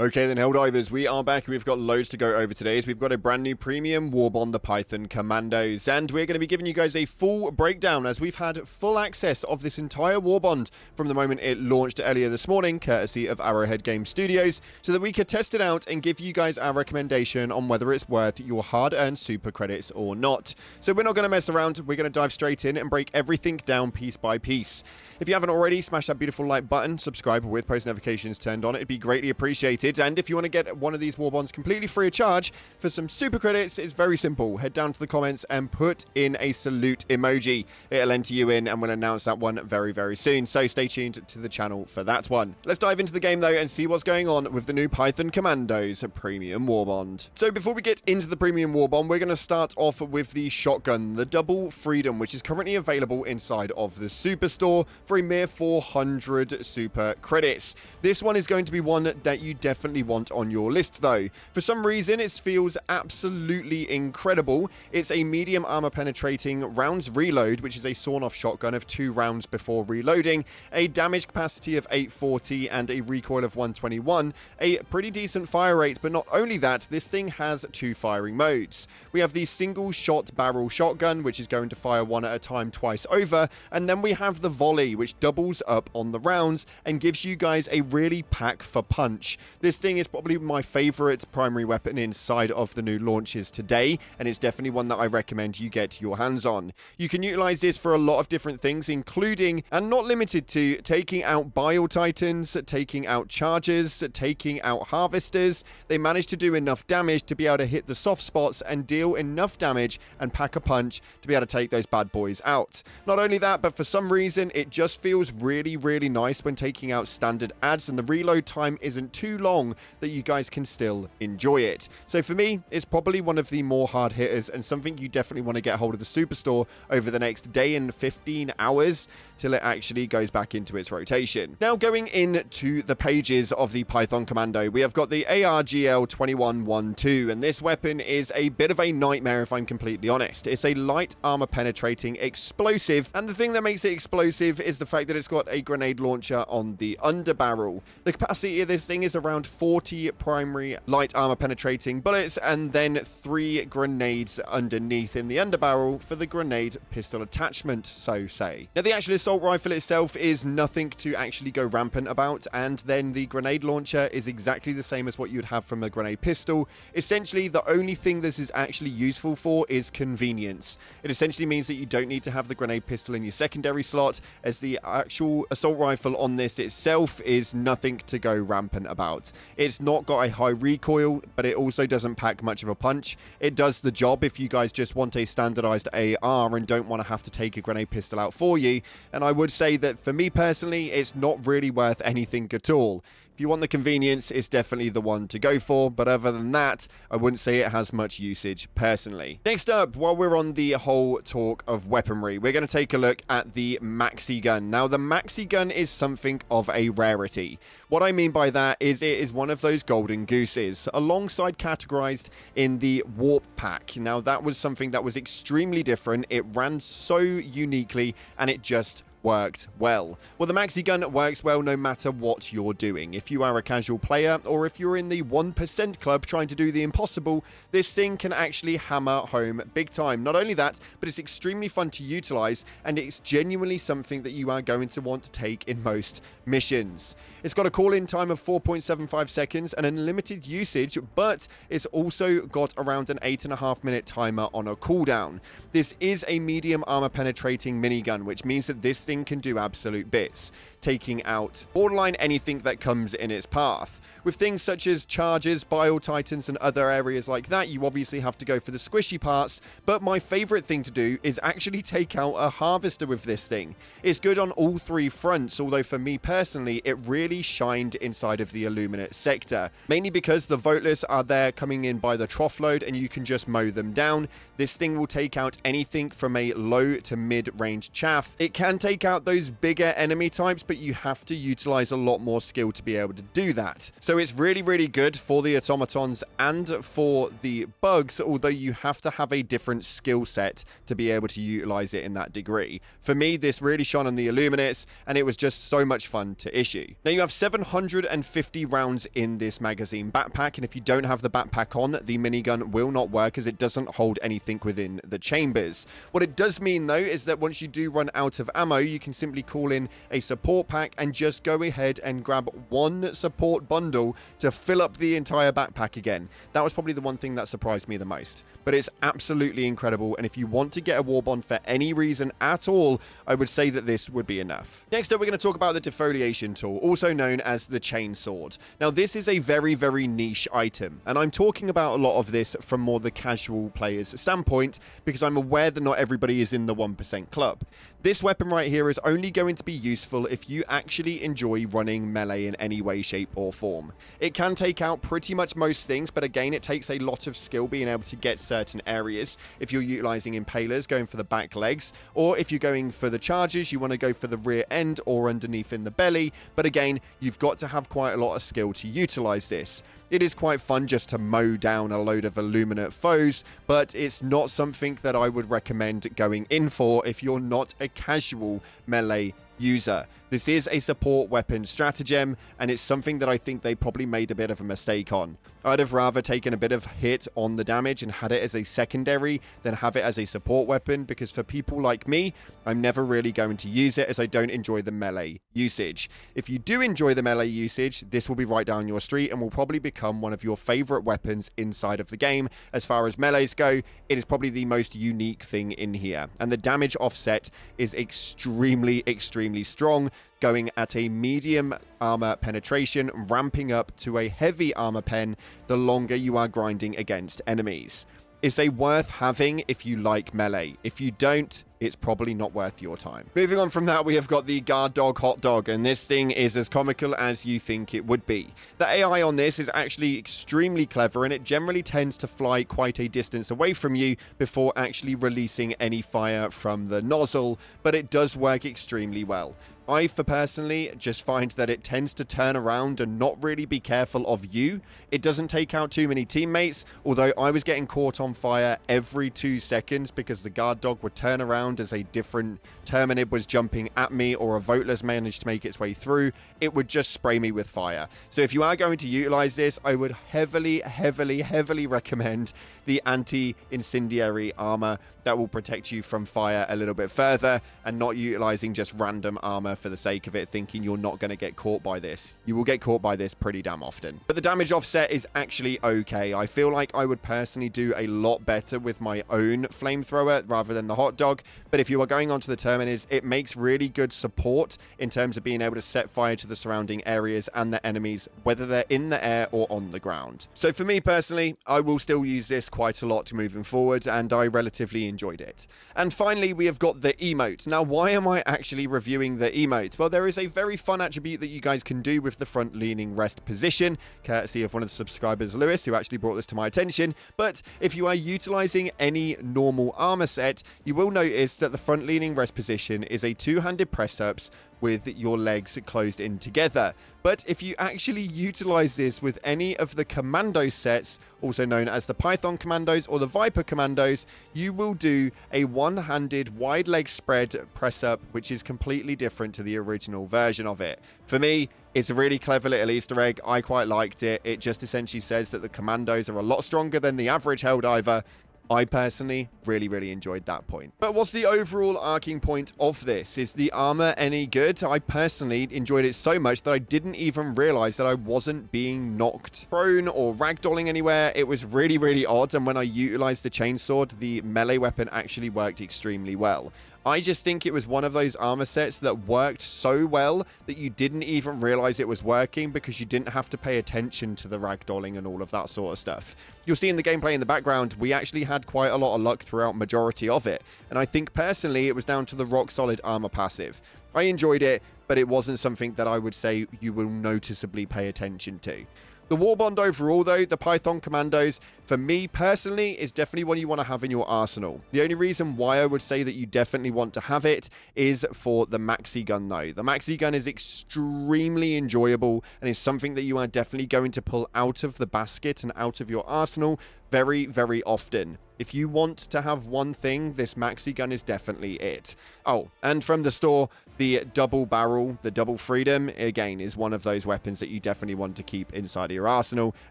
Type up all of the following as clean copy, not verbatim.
Okay then, Helldivers, we are back. We've got loads to go over today. We've got a brand new premium Warbond, the Python Commandos, and we're going to be giving you guys a full breakdown as we've had full access of this entire Warbond from the moment it launched earlier this morning, courtesy of Arrowhead Game Studios, so that we could test it out and give you guys our recommendation on whether it's worth your hard-earned super credits or not. So we're not going to mess around. We're going to dive straight in and break everything down piece by piece. If you haven't already, smash that beautiful like button, subscribe with post notifications turned on. It'd be greatly appreciated. And if you want to get one of these Warbonds completely free of charge for some super credits, it's very simple. Head down to the comments and put in a salute emoji. It'll enter you in, and we'll announce that one very, very soon. So stay tuned to the channel for that one. Let's dive into the game, though, and see what's going on with the new Python Commandos Premium Warbond. So before we get into the Premium Warbond, we're going to start off with the shotgun, the Double Freedom, which is currently available inside of the Superstore for a mere 400 super credits. This one is going to be one that you definitely want on your list, though. For some reason, it feels absolutely incredible. It's a medium armor penetrating rounds reload, which is a sawn-off shotgun of 2 rounds before reloading, a damage capacity of 840 and a recoil of 121, a pretty decent fire rate, but not only that, this thing has 2 firing modes. We have the single shot barrel shotgun, which is going to fire one at a time twice over, and then we have the volley, which doubles up on the rounds and gives you guys a really pack for punch. This thing is probably my favorite primary weapon inside of the new launches today, and it's definitely one that I recommend you get your hands on. You can utilize this for a lot of different things, including and not limited to taking out bile titans, taking out chargers, taking out harvesters. They manage to do enough damage to be able to hit the soft spots and deal enough damage and pack a punch to be able to take those bad boys out. Not only that, but for some reason it just feels really, really nice when taking out standard adds, and the reload time isn't too long that you guys can still enjoy it. So for me, it's probably one of the more hard hitters and something you definitely want to get hold of the Superstore over the next day and 15 hours till it actually goes back into its rotation. Now going into the pages of the Python Commando, we have got the ARGL 2112, and this weapon is a bit of a nightmare if I'm completely honest. It's a light armor penetrating explosive, and the thing that makes it explosive is the fact that it's got a grenade launcher on the underbarrel. The capacity of this thing is around 40 primary light armor penetrating bullets, and then 3 grenades underneath in the underbarrel for the grenade pistol attachment, so say. Now the actual assault rifle itself is nothing to actually go rampant about, and then the grenade launcher is exactly the same as what you'd have from a grenade pistol. Essentially, the only thing this is actually useful for is convenience. It essentially means that you don't need to have the grenade pistol in your secondary slot, as the actual assault rifle on this itself is nothing to go rampant about. It's not got a high recoil, but it also doesn't pack much of a punch. It does the job if you guys just want a standardized AR and don't want to have to take a grenade pistol out for you, and I would say that for me personally, it's not really worth anything at all. If you want the convenience, it's definitely the one to go for, but other than that, I wouldn't say it has much usage personally. Next up, while we're on the whole talk of weaponry, we're going to take a look at the Maxigun. Now, the Maxigun is something of a rarity. What I mean by that is it is one of those golden gooses, alongside categorized in the Warp Pack. Now, that was something that was extremely different. It ran so uniquely, and it just worked well. Well, the Maxigun works well no matter what you're doing. If you are a casual player, or if you're in the 1% club trying to do the impossible, this thing can actually hammer home big time. Not only that, but it's extremely fun to utilize, and it's genuinely something that you are going to want to take in most missions. It's got a call-in time of 4.75 seconds and unlimited usage, but it's also got around an 8.5 minute timer on a cooldown. This is a medium armor penetrating minigun, which means that this thing can do absolute bits, taking out borderline anything that comes in its path. With things such as chargers, bile titans, and other areas like that, you obviously have to go for the squishy parts, but my favorite thing to do is actually take out a harvester with this thing. It's good on all 3 fronts, although for me personally, it really shined inside of the Illuminate sector, mainly because the voteless are there coming in by the trough load, and you can just mow them down. This thing will take out anything from a low to mid-range chaff. It can take out those bigger enemy types, but you have to utilize a lot more skill to be able to do that. So So it's really, really good for the automatons and for the bugs, although you have to have a different skill set to be able to utilize it in that degree. For me, this really shone on the Illuminates, and it was just so much fun to issue. Now, you have 750 rounds in this magazine backpack, and if you don't have the backpack on, the minigun will not work as it doesn't hold anything within the chambers. What it does mean, though, is that once you do run out of ammo, you can simply call in a support pack and just go ahead and grab one support bundle to fill up the entire backpack again. That was probably the one thing that surprised me the most. But it's absolutely incredible, and if you want to get a Warbond for any reason at all, I would say that this would be enough. Next up, we're going to talk about the defoliation tool, also known as the chainsword. Now, this is a very, very niche item, and I'm talking about a lot of this from more the casual player's standpoint, because I'm aware that not everybody is in the 1% club. This weapon right here is only going to be useful if you actually enjoy running melee in any way, shape, or form. It can take out pretty much most things, but again, it takes a lot of skill being able to get certain areas. If you're utilizing impalers, going for the back legs, or if you're going for the charges, you want to go for the rear end or underneath in the belly. But again, you've got to have quite a lot of skill to utilize this. It is quite fun just to mow down a load of Illuminate foes, but it's not something that I would recommend going in for if you're not a casual melee user. This is a support weapon stratagem, and it's something that I think they probably made a bit of a mistake on. I'd have rather taken a bit of hit on the damage and had it as a secondary than have it as a support weapon, because for people like me, I'm never really going to use it as I don't enjoy the melee usage. If you do enjoy the melee usage, this will be right down your street and will probably become one of your favorite weapons inside of the game. As far as melees go, it is probably the most unique thing in here, and the damage offset is extremely, extremely strong, going at a medium armor penetration, ramping up to a heavy armor pen the longer you are grinding against enemies. It's a worth having if you like melee. If you don't, it's probably not worth your time. Moving on from that, we have got the guard dog hot dog, and this thing is as comical as you think it would be. The AI on this is actually extremely clever, and it generally tends to fly quite a distance away from you before actually releasing any fire from the nozzle, but it does work extremely well. I, for personally, just find that it tends to turn around and not really be careful of you. It doesn't take out too many teammates, although I was getting caught on fire every 2 seconds because the guard dog would turn around as a different terminid was jumping at me, or a voteless managed to make its way through. It would just spray me with fire. So if you are going to utilize this, I would heavily, heavily, heavily recommend the anti-incendiary armor. That will protect you from fire a little bit further, and not utilizing just random armor for the sake of it, thinking you're not going to get caught by this. You will get caught by this pretty damn often. But the damage offset is actually okay. I feel like I would personally do a lot better with my own flamethrower rather than the hot dog. But if you are going onto the terminids, it makes really good support in terms of being able to set fire to the surrounding areas and the enemies, whether they're in the air or on the ground. So for me personally, I will still use this quite a lot moving forward, and I relatively enjoyed it. And finally, we have got the emote. Now, why am I actually reviewing the emote? Well, there is a very fun attribute that you guys can do with the front leaning rest position, courtesy of one of the subscribers, Lewis, who actually brought this to my attention. But if you are utilizing any normal armor set, you will notice that the front leaning rest position is a two-handed press-ups with your legs closed in together. But if you actually utilize this with any of the commando sets, also known as the Python Commandos or the Viper Commandos, you will do a one-handed wide leg spread press up, which is completely different to the original version of it. For me, it's a really clever little Easter egg. I quite liked it. It just essentially says that the Commandos are a lot stronger than the average Helldiver. I personally really enjoyed that point. But what's the overall arcing point of this? Is the armor any good? I personally enjoyed it so much that I didn't even realize that I wasn't being knocked prone or ragdolling anywhere. It was really odd, and when I utilized the chainsword, the melee weapon actually worked extremely well. I just think it was one of those armor sets that worked so well that you didn't even realize it was working because you didn't have to pay attention to the ragdolling and all of that sort of stuff. You'll see in the gameplay in the background, we actually had quite a lot of luck throughout majority of it. And I think personally, it was down to the rock solid armor passive. I enjoyed it, but it wasn't something that I would say you will noticeably pay attention to. The Warbond overall, though, the Python Commandos, for me personally, is definitely one you want to have in your arsenal. The only reason why I would say that you definitely want to have it is for the Maxigun, though. The Maxigun is extremely enjoyable and is something that you are definitely going to pull out of the basket and out of your arsenal very, very often. If you want to have one thing, this Maxigun is definitely it. Oh, and from the store, the double barrel, the double freedom, again, is one of those weapons that you definitely want to keep inside of your arsenal,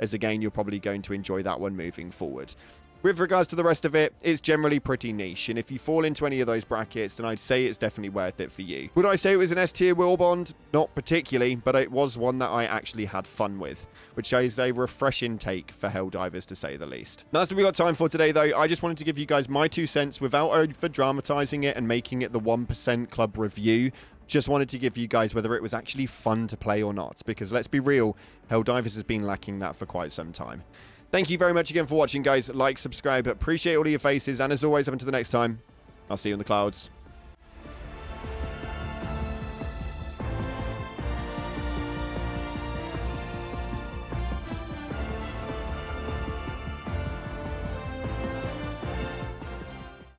as again, you're probably going to enjoy that one moving forward. With regards to the rest of it, it's generally pretty niche, and if you fall into any of those brackets, then I'd say it's definitely worth it for you. Would I say it was an S-tier Warbond? Not particularly, but it was one that I actually had fun with, which is a refreshing take for Helldivers, to say the least. That's what we got time for today, though. I just wanted to give you guys my 2 cents without over-dramatizing it and making it the 1% club review. Just wanted to give you guys whether it was actually fun to play or not, because let's be real, Helldivers has been lacking that for quite some time. Thank you very much again for watching, guys. Like, subscribe. Appreciate all of your faces. And as always, up until the next time, I'll see you in the clouds.